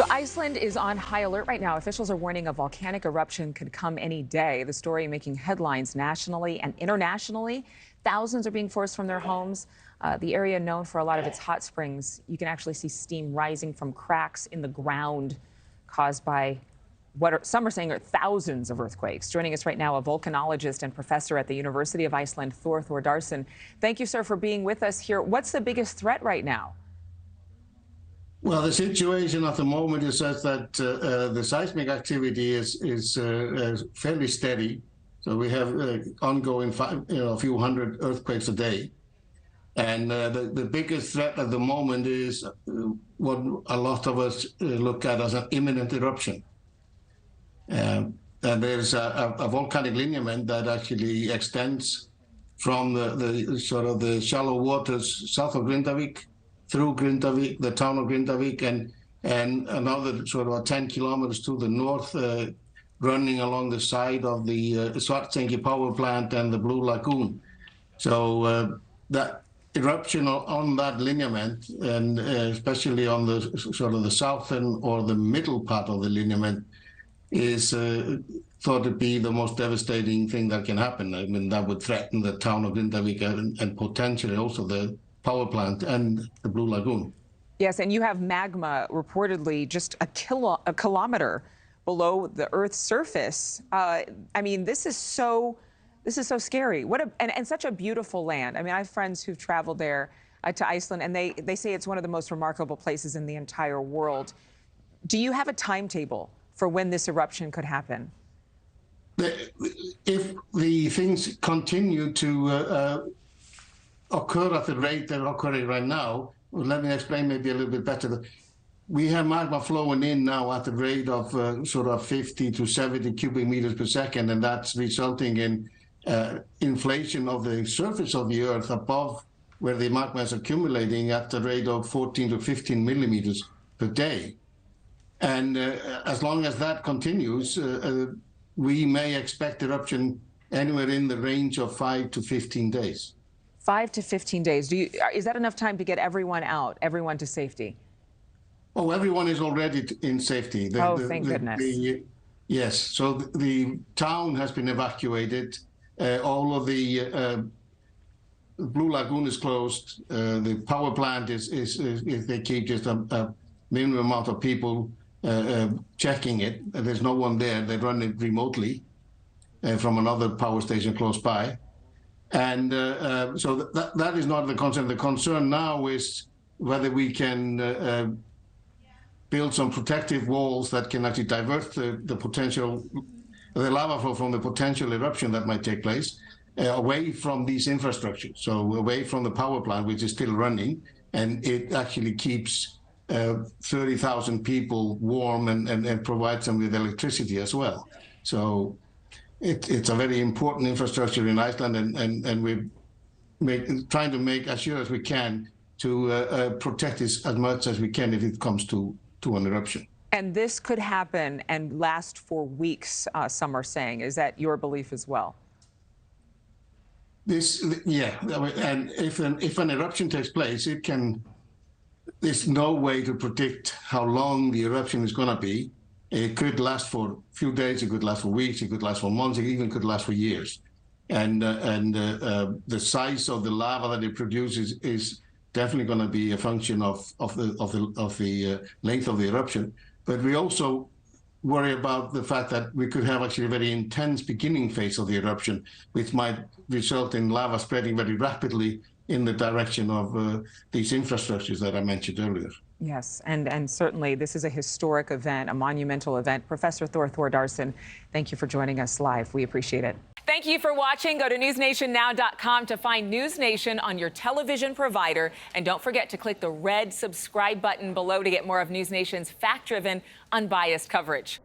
So Iceland is on high alert right now. Officials are warning a volcanic eruption could come any day. The story making headlines nationally and internationally. Thousands are being forced from their homes. The area known for a lot of its hot springs, you can actually see steam rising from cracks in the ground caused by some are saying are thousands of earthquakes. Joining us right now, a volcanologist and professor at the University of Iceland, Thor Thordarson. Thank you, sir, for being with us here. What's the biggest threat right now? Well, the situation at the moment is such that the seismic activity is fairly steady. So we have ongoing a few hundred earthquakes a day. And the biggest threat at the moment is what a lot of us look at as an imminent eruption. And there's a volcanic lineament that actually extends from the sort of the shallow waters south of Grindavik, through Grindavik, the town of Grindavik, and another sort of 10 kilometers to the north, running along the side of the Svartsengi power plant and the Blue Lagoon. So that eruption on that lineament, and especially on the sort of the southern or the middle part of the lineament, is thought to be the most devastating thing that can happen. I mean, that would threaten the town of Grindavik and potentially also the power plant and the Blue Lagoon. Yes, and you have magma reportedly just a kilometer below the Earth's surface. I mean, this is so scary. And such a beautiful land. I mean, I have friends who've traveled there to Iceland, and they say it's one of the most remarkable places in the entire world. Do you have a timetable for when this eruption could happen? If the things continue to occur at the rate they're occurring right now, well, let me explain maybe a little bit better. We have magma flowing in now at the rate of sort of 50 to 70 cubic meters per second, and that's resulting in inflation of the surface of the Earth above where the magma is accumulating at the rate of 14 to 15 millimeters per day. And as long as that continues, we may expect eruption anywhere in the range of 5 to 15 days. 5 to 15 days. Is that enough time to get everyone out, everyone to safety? Oh, everyone is already in safety. Thank goodness. Yes, so the town has been evacuated. All of the Blue Lagoon is closed. The power plant is they keep just a minimum amount of people checking it. There's no one there. They run it remotely from another power station close by. And so that is not the concern. The concern now is whether we can build some protective walls that can actually divert the lava flow from the potential eruption that might take place away from these infrastructures. So away from the power plant, which is still running, and it actually keeps 30,000 people warm and provides them with electricity as well. So it's a very important infrastructure in Iceland, and we're trying to make as sure as we can to protect this as much as we can if it comes to an eruption. And this could happen and last for weeks, some are saying. Is that your belief as well? Yeah, and if an eruption takes place, there's no way to predict how long the eruption is going to be. It could last for a few days, it could last for weeks, it could last for months, it even could last for years. And the size of the lava that it produces is definitely going to be a function of the length of the eruption. But we also worry about the fact that we could have actually a very intense beginning phase of the eruption, which might result in lava spreading very rapidly in the direction of these infrastructures that I mentioned earlier. Yes, and certainly this is a historic event, a monumental event. Professor Thor Thordarson, thank you for joining us live. We appreciate it. Thank you for watching. Go to newsnationnow.com to find NewsNation on your television provider. And don't forget to click the red subscribe button below to get more of NewsNation's fact-driven, unbiased coverage.